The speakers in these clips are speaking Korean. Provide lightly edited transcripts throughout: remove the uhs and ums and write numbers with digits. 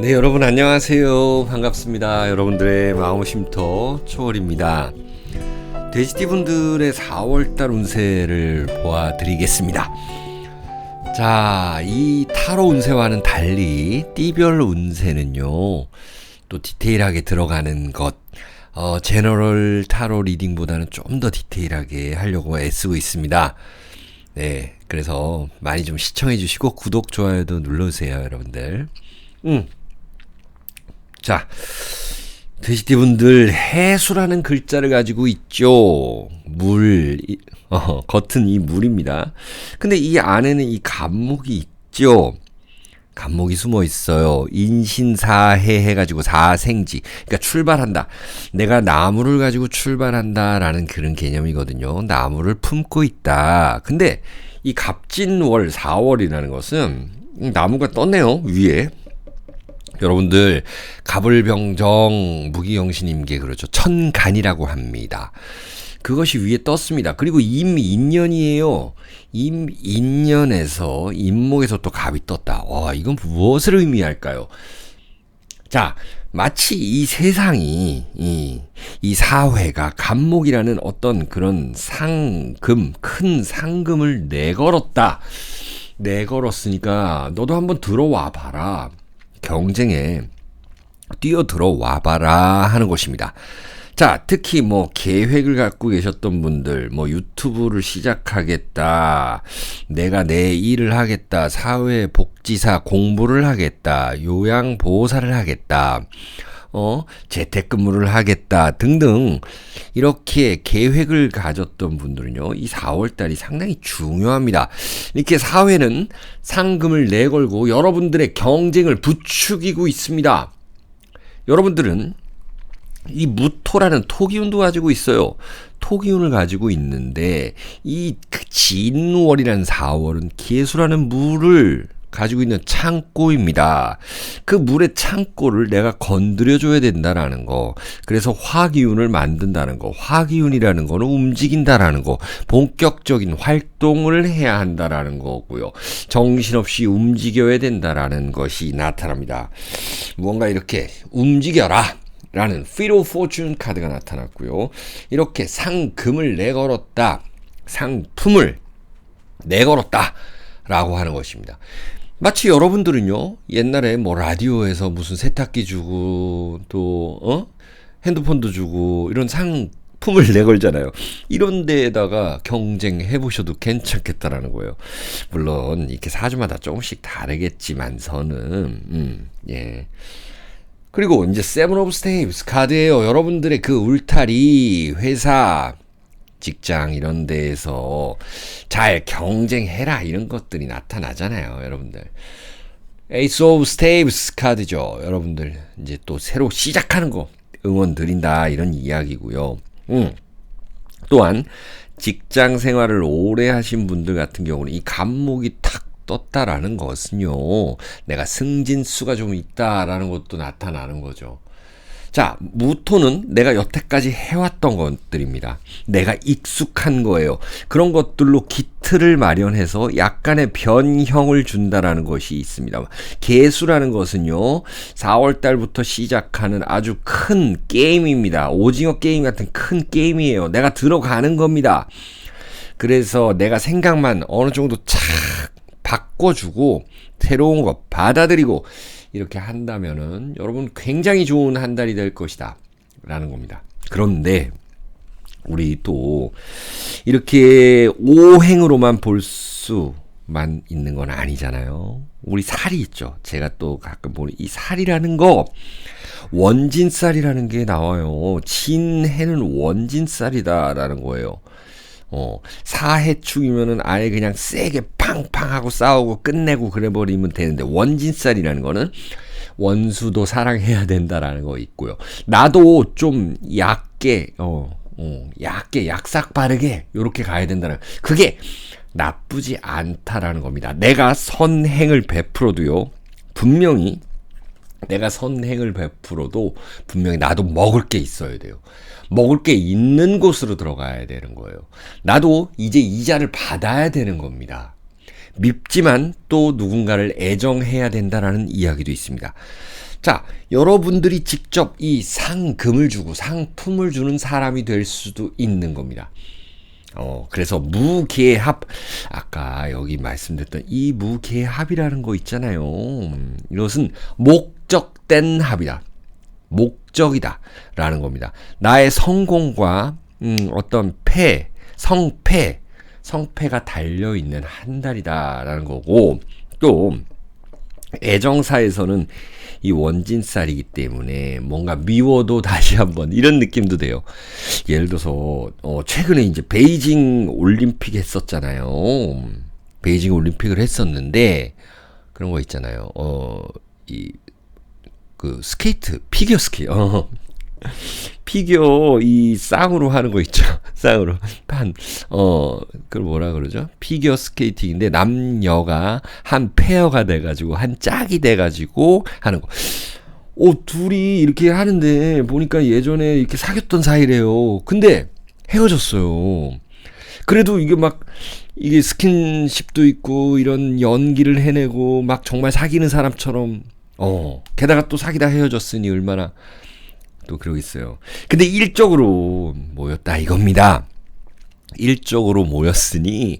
네, 여러분 안녕하세요. 반갑습니다. 여러분들의 마음 쉼터 초월입니다. 돼지띠분들의 4월달 운세를 보아드리겠습니다. 자, 이 타로 운세와는 달리 띠별 운세는요, 또 디테일하게 들어가는 것, 제너럴 타로 리딩보다는 좀 더 디테일하게 하려고 애쓰고 있습니다. 네, 그래서 많이 좀 시청해 주시고 구독, 좋아요도 눌러주세요, 여러분들. 자, 돼지띠분들 해수라는 글자를 가지고 있죠. 겉은 이 물입니다. 근데 이 안에는 이 간목이 있죠. 간목이 숨어 있어요. 인신사해 해가지고 사생지. 그러니까 출발한다. 내가 나무를 가지고 출발한다라는 그런 개념이거든요. 나무를 품고 있다. 근데 이 갑진월 4월이라는 것은 나무가 떴네요. 위에. 여러분들 갑을병정 무기영신임계 그렇죠. 천간이라고 합니다. 그것이 위에 떴습니다. 그리고 임인년이에요. 임인년에서 임목에서 또 갑이 떴다. 와, 이건 무엇을 의미할까요? 자, 마치 이 세상이 이 사회가 갑목이라는 어떤 그런 상금, 큰 상금을 내걸었다. 내걸었으니까 너도 한번 들어와 봐라. 경쟁에 뛰어들어와 봐라 하는 것입니다. 자, 특히 뭐 계획을 갖고 계셨던 분들, 뭐 유튜브를 시작하겠다, 내가 내 일을 하겠다, 사회복지사 공부를 하겠다, 요양보호사를 하겠다, 재택근무를 하겠다 등등 이렇게 계획을 가졌던 분들은요, 이 4월달이 상당히 중요합니다. 이렇게 사회는 상금을 내걸고 여러분들의 경쟁을 부추기고 있습니다. 여러분들은 이 무토라는 토기운도 가지고 있어요. 토기운을 가지고 있는데 이 진월이라는 4월은 계수라는 물을 가지고 있는 창고입니다. 그 물의 창고를 내가 건드려줘야 된다라는 거. 그래서 화기운을 만든다는 거. 화기운이라는 거는 움직인다라는 거. 본격적인 활동을 해야 한다라는 거고요. 정신없이 움직여야 된다라는 것이 나타납니다. 무언가 이렇게 움직여라 라는 Wheel of Fortune 카드가 나타났고요. 이렇게 상금을 내걸었다. 상품을 내걸었다. 라고 하는 것입니다. 마치 여러분들은요, 옛날에 뭐 라디오에서 무슨 세탁기 주고, 또, 핸드폰도 주고, 이런 상품을 내걸잖아요. 이런 데에다가 경쟁해보셔도 괜찮겠다라는 거예요. 물론, 이렇게 사주마다 조금씩 다르겠지만서는, 예. 그리고 이제 세븐 오브 스테이브스 카드예요. 여러분들의 그 울타리, 회사, 직장 이런 데에서 잘 경쟁해라 이런 것들이 나타나잖아요, 여러분들. 에이스 오브 스테이브스 카드죠. 여러분들 이제 또 새로 시작하는 거 응원 드린다 이런 이야기고요. 또한 직장 생활을 오래 하신 분들 같은 경우는 이 간목이 탁 떴다라는 것은요, 내가 승진수가 좀 있다라는 것도 나타나는 거죠. 자, 무토는 내가 여태까지 해왔던 것들입니다. 내가 익숙한 거예요. 그런 것들로 기틀을 마련해서 약간의 변형을 준다라는 것이 있습니다. 계수라는 것은요, 4월달부터 시작하는 아주 큰 게임입니다. 오징어 게임 같은 큰 게임이에요. 내가 들어가는 겁니다. 그래서 내가 생각만 어느 정도 착 바꿔주고 새로운 거 받아들이고 이렇게 한다면은 여러분 굉장히 좋은 한 달이 될 것이다 라는 겁니다. 그런데 우리 또 이렇게 오행으로만 볼 수만 있는 건 아니잖아요. 우리 살이 있죠. 제가 또 가끔 보는 이 살이라는 거, 원진살이라는 게 나와요. 진해는 원진살이다라는 거예요. 사해충이면은 아예 그냥 세게 팡팡하고 싸우고 끝내고 그래버리면 되는데, 원진살이라는 거는 원수도 사랑해야 된다라는 거 있고요. 나도 좀 얕게, 얕게 약삭 빠르게 요렇게 가야 된다는, 그게 나쁘지 않다라는 겁니다. 내가 선행을 베풀어도요, 분명히 내가 선행을 베풀어도 분명히 나도 먹을 게 있어야 돼요. 먹을 게 있는 곳으로 들어가야 되는 거예요. 나도 이제 이자를 받아야 되는 겁니다. 밉지만 또 누군가를 애정해야 된다라는 이야기도 있습니다. 자, 여러분들이 직접 이 상금을 주고 상품을 주는 사람이 될 수도 있는 겁니다. 그래서 무계합, 아까 여기 말씀드렸던 이 무계합이라는 거 있잖아요. 이것은 목적된 합이다. 목적이다. 라는 겁니다. 나의 성공과, 어떤 성패가 달려있는 한 달이다. 라는 거고, 또, 애정사에서는 이 원진살이기 때문에 뭔가 미워도 다시 한번 이런 느낌도 돼요. 예를 들어서 최근에 이제 베이징 올림픽 했었잖아요. 베이징 올림픽을 했었는데 그런 거 있잖아요. 그 스케이트, 피겨 스케이트. 피겨 이 쌍으로 하는 거 있죠. 쌍으로 그걸 뭐라 그러죠? 피겨 스케이팅인데 남녀가 한 페어가 돼가지고 한 짝이 돼가지고 하는 거. 둘이 이렇게 하는데 보니까 예전에 이렇게 사귀었던 사이래요. 근데 헤어졌어요. 그래도 이게 막 이게 스킨십도 있고 이런 연기를 해내고 막 정말 사귀는 사람처럼 게다가 또 사귀다 헤어졌으니 얼마나 또 그러고 있어요. 근데 일적으로 모였다 이겁니다. 일적으로 모였으니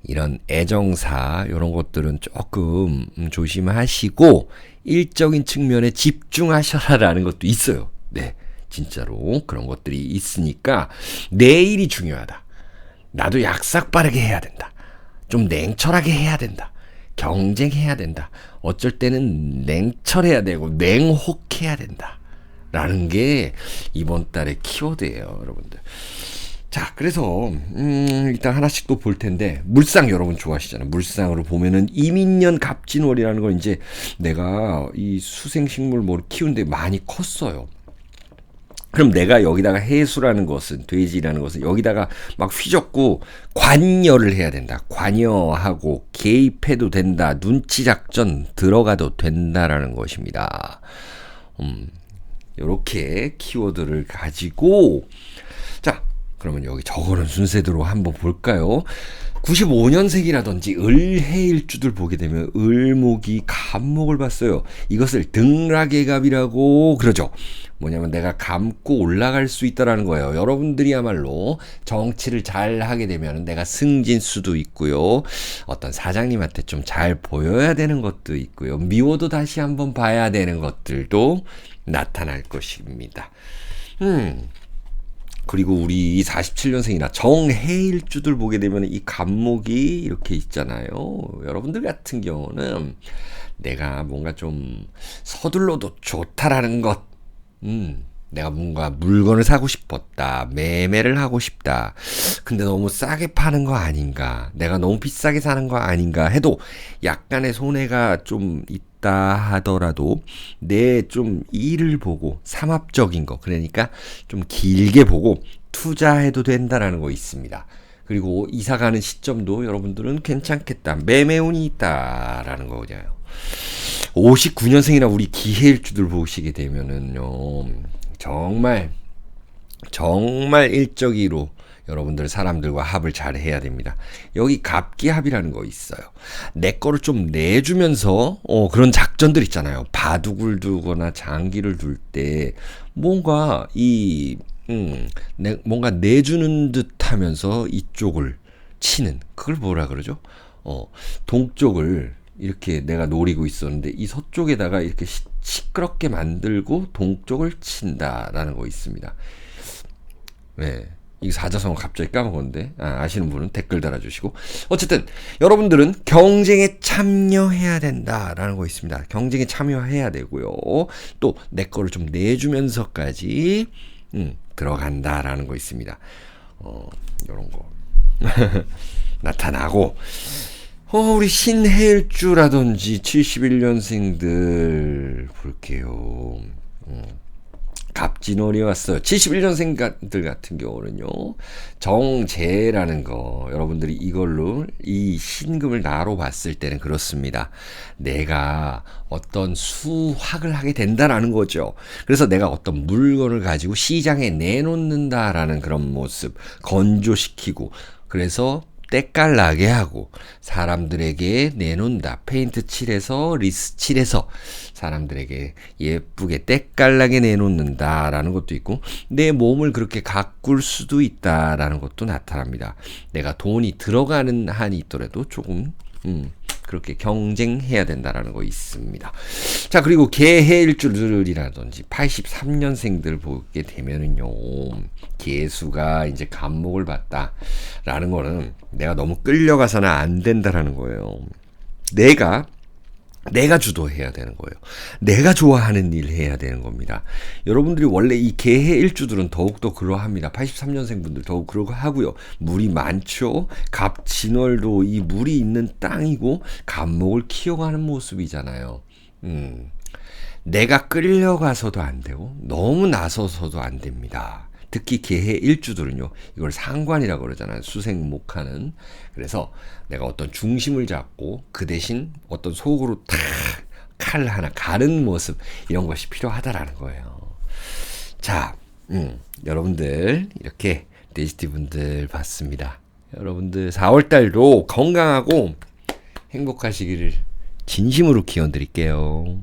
이런 애정사 이런 것들은 조금 조심하시고 일적인 측면에 집중하셔라라는 것도 있어요. 네, 진짜로 그런 것들이 있으니까 내일이 중요하다. 나도 약삭 빠르게 해야 된다. 좀 냉철하게 해야 된다. 경쟁해야 된다. 어쩔 때는 냉철해야 되고 냉혹해야 된다. 라는 게 이번 달의 키워드예요, 여러분들. 자, 그래서 일단 하나씩 또 볼 텐데 물상 여러분 좋아하시잖아요. 물상으로 보면은 이민년 갑진월이라는 걸 이제 내가 이 수생식물 뭐 키우는데 많이 컸어요. 그럼 내가 여기다가 해수라는 것은 돼지라는 것은 여기다가 막 휘젓고 관여를 해야 된다. 관여하고 개입해도 된다. 눈치 작전 들어가도 된다라는 것입니다. 이렇게 키워드를 가지고 자, 그러면 여기 적어놓은 순서대로 한번 볼까요? 95년생이라든지 을해일주들 보게 되면 을목이 갑목을 봤어요. 이것을 등락의갑이라고 그러죠. 뭐냐면 내가 감고 올라갈 수 있다라는 거예요. 여러분들이야말로 정치를 잘 하게 되면 내가 승진 수도 있고요. 어떤 사장님한테 좀 잘 보여야 되는 것도 있고요. 미워도 다시 한번 봐야 되는 것들도 나타날 것입니다. 그리고 우리 이 47년생이나 정해일주들 보게 되면 이 갑목이 이렇게 있잖아요. 여러분들 같은 경우는 내가 뭔가 좀 서둘러도 좋다라는 것, 내가 뭔가 물건을 사고 싶었다, 매매를 하고 싶다. 근데 너무 싸게 파는 거 아닌가, 내가 너무 비싸게 사는 거 아닌가 해도 약간의 손해가 좀 있다 하더라도 내 좀 일을 보고 삼합적인 거, 그러니까 좀 길게 보고 투자해도 된다라는 거 있습니다. 그리고 이사 가는 시점도 여러분들은 괜찮겠다, 매매운이 있다라는 거잖아요. 59년생이나 우리 기해일주들 보시게 되면은요, 정말 일적이로 여러분들 사람들과 합을 잘 해야 됩니다. 여기 갑기합이라는 거 있어요. 내 거를 좀 내주면서 그런 작전들 있잖아요. 바둑을 두거나 장기를 둘 때 뭔가 뭔가 내주는 듯 하면서 이쪽을 치는, 그걸 뭐라 그러죠? 동쪽을 이렇게 내가 노리고 있었는데 이 서쪽에다가 이렇게 시끄럽게 만들고 동쪽을 친다라는 거 있습니다. 네. 이 사자성어 갑자기 까먹었는데 아시는 분은 댓글 달아주시고, 어쨌든 여러분들은 경쟁에 참여해야 된다라는 거 있습니다. 경쟁에 참여해야 되고요. 또 내 거를 좀 내주면서까지 들어간다라는 거 있습니다. 이런 거 나타나고, 우리 신해일주라든지 71년생들 볼게요. 갑진월이 왔어요. 71년생들 같은 경우는요, 정제라는 거, 여러분들이 이걸로 이 신금을 나로 봤을 때는 그렇습니다. 내가 어떤 수확을 하게 된다라는 거죠. 그래서 내가 어떤 물건을 가지고 시장에 내놓는다라는 그런 모습, 건조시키고, 그래서 때깔나게 하고 사람들에게 내놓는다. 페인트 칠해서 리스 칠해서 사람들에게 예쁘게 때깔나게 내놓는다라는 것도 있고 내 몸을 그렇게 가꿀 수도 있다라는 것도 나타납니다. 내가 돈이 들어가는 한이 있더라도 조금 그렇게 경쟁해야 된다라는 거 있습니다. 자, 그리고 개해일주들이라든지 83년생들 보게 되면은요, 개수가 이제 감목을 받다라는 거는 내가 너무 끌려가서는 안 된다라는 거예요. 내가 주도해야 되는 거예요. 내가 좋아하는 일 해야 되는 겁니다. 여러분들이 원래 이 개해 일주들은 더욱더 그러합니다. 83년생분들 더욱 그러고 하고요. 물이 많죠. 갑진월도 이 물이 있는 땅이고 갑목을 키워가는 모습이잖아요. 내가 끌려가서도 안 되고 너무 나서서도 안 됩니다. 특히 개해 일주들은요, 이걸 상관이라고 그러잖아요. 수생목하는. 그래서 내가 어떤 중심을 잡고 그 대신 어떤 속으로 탁 칼 하나 가른 모습, 이런 것이 필요하다라는 거예요. 자, 여러분들 이렇게 데이지티 분들 봤습니다. 여러분들 4월달도 건강하고 행복하시기를 진심으로 기원 드릴게요.